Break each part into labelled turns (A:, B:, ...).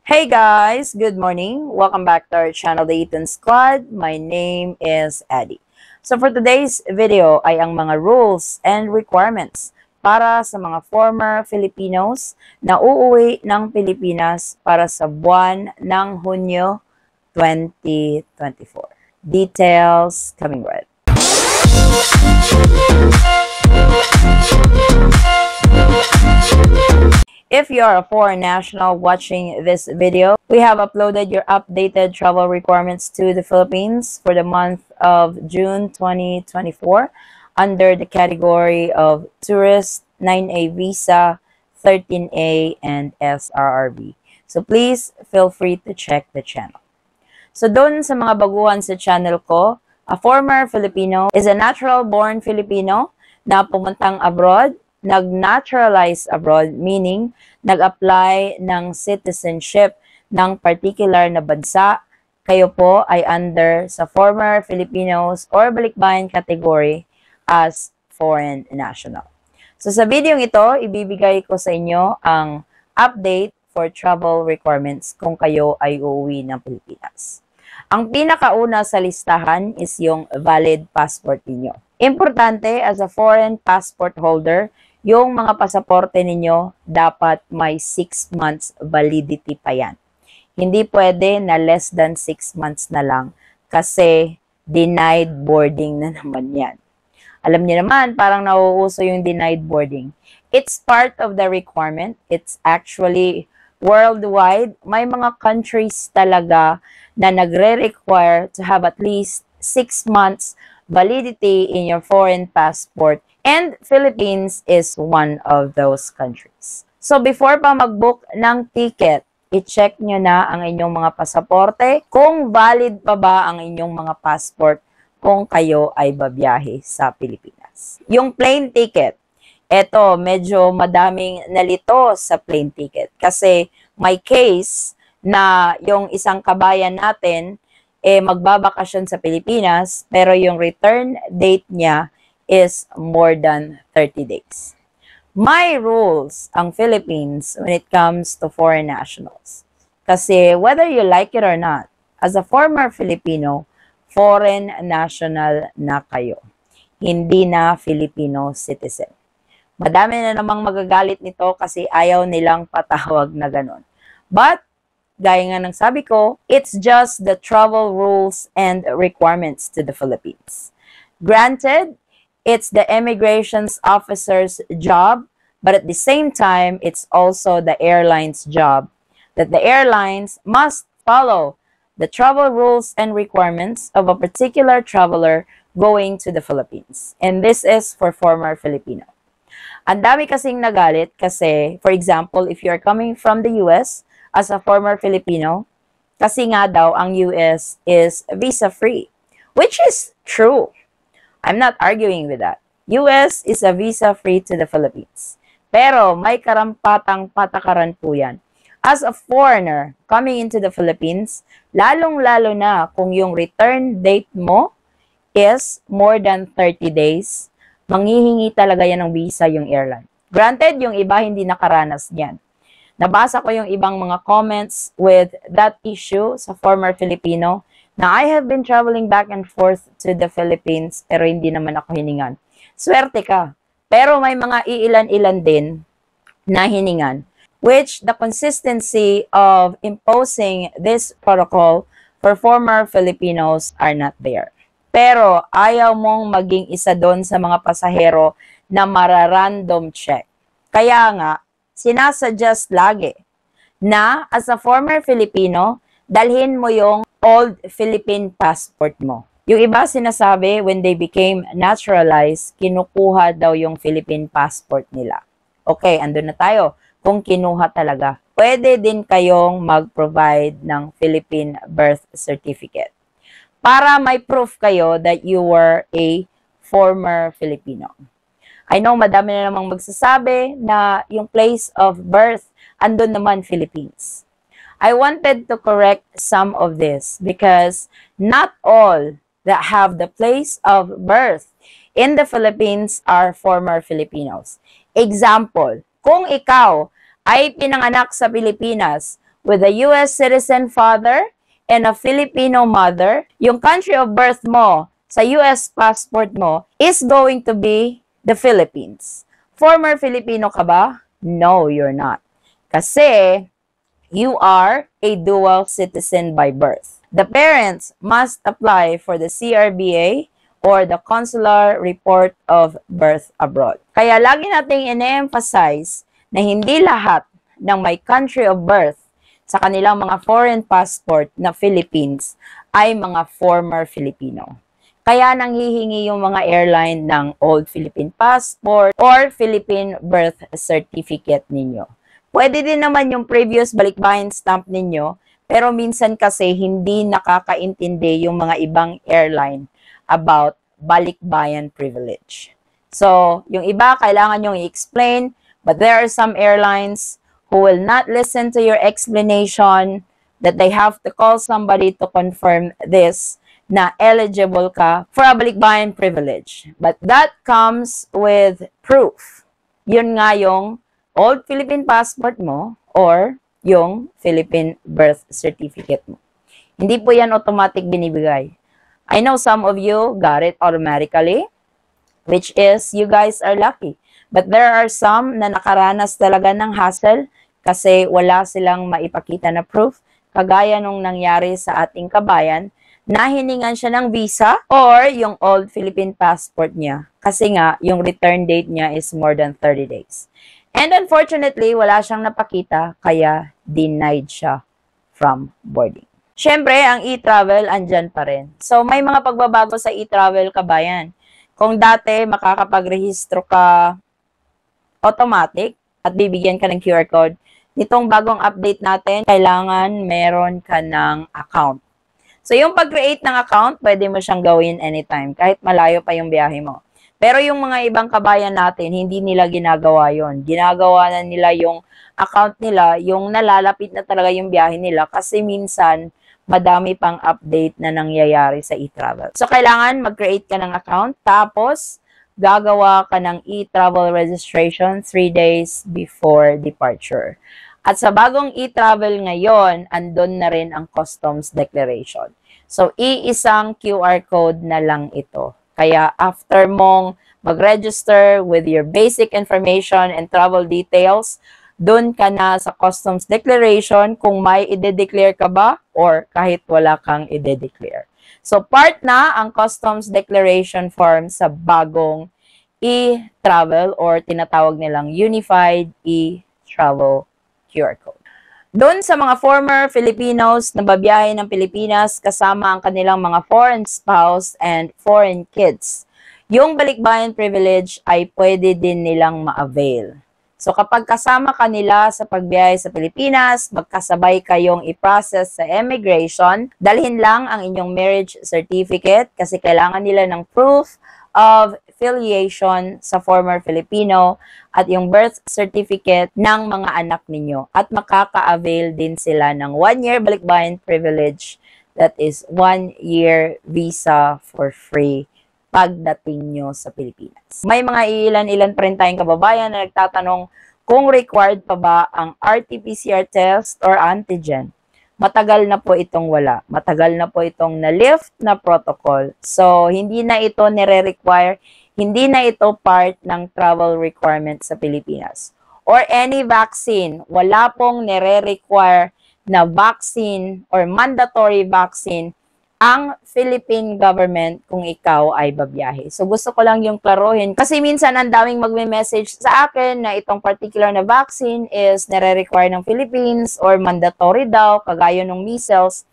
A: Hey guys, good morning. Welcome back to our channel, The Eaton Squad. My name is Eddie. So for today's video ay ang mga rules and requirements para sa mga former Filipinos na uuwi ng Pilipinas para sa buwan ng Hunyo 2024. Details coming right. If you are a foreign national watching this video, we have uploaded your updated travel requirements to the Philippines for the month of June 2024 under the category of Tourist, 9A Visa, 13A, and SRRB. So please feel free to check the channel. So doon sa mga baguhan sa channel ko, a former Filipino is a natural-born Filipino na pumuntang abroad, nag-naturalize abroad, meaning nag-apply ng citizenship ng particular na bansa. Kayo po ay under sa former Filipinos or balikbayan category as foreign national. So sa video ito, ibibigay ko sa inyo ang update for travel requirements kung kayo ay uuwi ng Pilipinas. Ang pinakauna sa listahan is yung valid passport ninyo. Importante as a foreign passport holder, yung mga pasaporte ninyo dapat may 6 months validity pa yan. Hindi pwede na less than 6 months na lang kasi denied boarding na naman yan. Alam niyo naman, parang nauuso yung denied boarding. It's part of the requirement. It's actually worldwide. May mga countries talaga na nagre-require to have at least 6 months validity in your foreign passport. And Philippines is one of those countries. So before pa mag-book ng ticket, i-check nyo na ang inyong mga pasaporte kung valid pa ba ang inyong mga passport kung kayo ay babiyahe sa Pilipinas. Yung plane ticket, eto medyo madaming nalito sa plane ticket kasi may case na yung isang kabayan natin magbabakasyon sa Pilipinas pero yung return date niya is more than 30 days. May rules ang Philippines when it comes to foreign nationals. Kasi whether you like it or not, as a former Filipino, foreign national na kayo. Hindi na Filipino citizen. Madami na namang magagalit nito kasi ayaw nilang patawag na ganon. But, gaya nga ng sabi ko, it's just the travel rules and requirements to the Philippines. Granted, it's the immigration officer's job, but at the same time, it's also the airline's job that the airlines must follow the travel rules and requirements of a particular traveler going to the Philippines. And this is for former Filipino. Ang dami kasing nagalit kasi, for example, if you're coming from the US as a former Filipino, kasi nga daw ang US is visa-free, which is true. I'm not arguing with that. US is a visa-free to the Philippines. Pero may karampatang patakaran po yan. As a foreigner coming into the Philippines, lalong-lalo na kung yung return date mo is more than 30 days, manghihingi talaga yan ng visa yung airline. Granted, yung iba hindi nakaranas yan. Nabasa ko yung ibang mga comments with that issue sa former Filipino. Now, I have been traveling back and forth to the Philippines, pero hindi naman ako hiningan. Swerte ka. Pero may mga iilan-ilan din na hiningan, which the consistency of imposing this protocol for former Filipinos are not there. Pero ayaw mong maging isa doon sa mga pasahero na mara-random check. Kaya nga, sinasuggest lagi na as a former Filipino, dalhin mo yung old Philippine passport mo. Yung iba sinasabi, when they became naturalized, kinukuha daw yung Philippine passport nila. Okay, andun na tayo. Kung kinuha talaga, pwede din kayong mag-provide ng Philippine birth certificate para may proof kayo that you were a former Filipino. I know madami na namang magsasabi na yung place of birth, andun naman Philippines. I wanted to correct some of this because not all that have the place of birth in the Philippines are former Filipinos. Example, kung ikaw ay pinanganak sa Pilipinas with a US citizen father and a Filipino mother, yung country of birth mo sa US passport mo is going to be the Philippines. Former Filipino ka ba? No, you're not. Kasi you are a dual citizen by birth. The parents must apply for the CRBA or the Consular Report of Birth Abroad. Kaya lagi nating ine-emphasize na hindi lahat ng may country of birth sa kanilang mga foreign passport na Philippines ay mga former Filipino. Kaya nanghihingi yung mga airline ng old Philippine passport or Philippine birth certificate ninyo. Pwede din naman yung previous balikbayan stamp ninyo, pero minsan kasi hindi nakakaintindi yung mga ibang airline about balikbayan privilege. So, yung iba kailangan yung i-explain, but there are some airlines who will not listen to your explanation that they have to call somebody to confirm this na eligible ka for a balikbayan privilege. But that comes with proof. Yun nga yung old Philippine passport mo or yung Philippine birth certificate mo. Hindi po yan automatic binibigay. I know some of you got it automatically, which is you guys are lucky. But there are some na nakaranas talaga ng hassle kasi wala silang maipakita na proof, kagaya nung nangyari sa ating kabayan na hiningan siya ng visa or yung old Philippine passport niya. Kasi nga, yung return date niya is more than 30 days. And unfortunately, wala siyang napakita, kaya denied siya from boarding. Siyempre, ang e-travel, andyan pa rin. So, may mga pagbabago sa e-travel, kabayan. Kung dati, makakapag-rehistro ka automatic at bibigyan ka ng QR code, nitong bagong update natin, kailangan meron ka ng account. So, yung pag-create ng account, pwede mo siyang gawin anytime, kahit malayo pa yung biyahe mo. Pero yung mga ibang kabayan natin, hindi nila ginagawa yon. Ginagawa na nila yung account nila, yung nalalapit na talaga yung biyahe nila kasi minsan, madami pang update na nangyayari sa e-travel. So, kailangan mag-create ka ng account, tapos gagawa ka ng e-travel registration 3 days before departure. At sa bagong e-travel ngayon, andun na rin ang customs declaration. So, iisang QR code na lang ito. Kaya after mong mag-register with your basic information and travel details, dun ka na sa customs declaration kung may ide-declare ka ba or kahit wala kang ide-declare. So, part na ang customs declaration form sa bagong e-travel or tinatawag nilang Unified e-travel QR code. Doon sa mga former Filipinos na babiyahe ng Pilipinas kasama ang kanilang mga foreign spouse and foreign kids, yung balikbayan privilege ay pwede din nilang ma-avail. So kapag kasama ka nila sa pagbiyahe sa Pilipinas, magkasabay kayong i-process sa immigration, dalhin lang ang inyong marriage certificate kasi kailangan nila ng proof of affiliation sa former Filipino at yung birth certificate ng mga anak ninyo. At makaka-avail din sila ng 1-year balikbayan privilege, that is 1-year visa for free pagdating nyo sa Pilipinas. May mga ilan-ilan pa rin tayong kababayan na nagtatanong kung required pa ba ang RT-PCR test or antigen. Matagal na po itong wala. Matagal na po itong na-lift na protocol. So, hindi na ito nire-require, hindi na ito part ng travel requirement sa Pilipinas. Or any vaccine, wala pong nire-require na vaccine or mandatory vaccine ang Philippine government kung ikaw ay babiyahe. So, gusto ko lang yung klaruhin. Kasi minsan, ang daming magme-message sa akin na itong particular na vaccine is nire-require ng Philippines or mandatory daw, kagaya ng measles.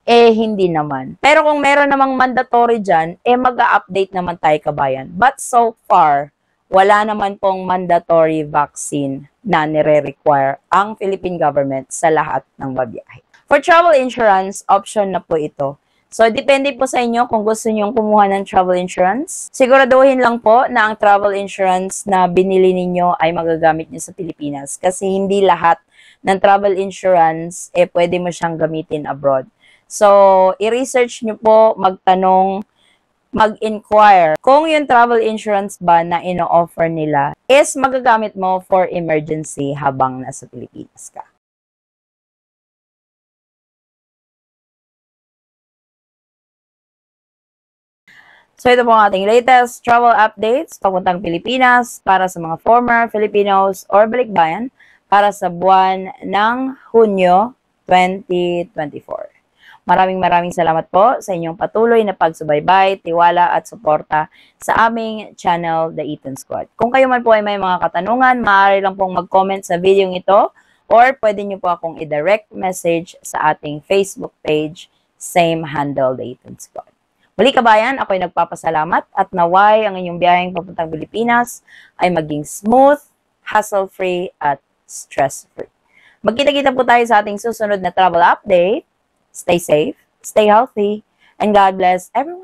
A: Hindi naman. Pero kung meron namang mandatory dyan, mag-a-update naman tayo, kabayan. But so far, wala naman pong mandatory vaccine na nire-require ang Philippine government sa lahat ng babiyahe. For travel insurance, option na po ito. So, depende po sa inyo kung gusto nyong kumuha ng travel insurance. Siguraduhin lang po na ang travel insurance na binili ninyo ay magagamit nyo sa Pilipinas. Kasi hindi lahat ng travel insurance, pwede mo siyang gamitin abroad. So, i-research nyo po, magtanong, mag-inquire kung yung travel insurance ba na ino-offer nila is magagamit mo for emergency habang nasa Pilipinas ka. So ito po ang ating latest travel updates papuntang Pilipinas para sa mga former Filipinos or balikbayan para sa buwan ng Hunyo 2024. Maraming salamat po sa inyong patuloy na pagsubaybay, tiwala at suporta sa aming channel, The Eaton Squad. Kung kayo man po ay may mga katanungan, maaari lang pong mag-comment sa video ito or pwede nyo po akong i-direct message sa ating Facebook page, same handle, The Eaton Squad. Muli kabayan, ako'y nagpapasalamat at naway ang inyong biyaheng papuntang Pilipinas ay maging smooth, hassle-free at stress-free. Magkita-kita po tayo sa ating susunod na travel update. Stay safe, stay healthy, and God bless everyone.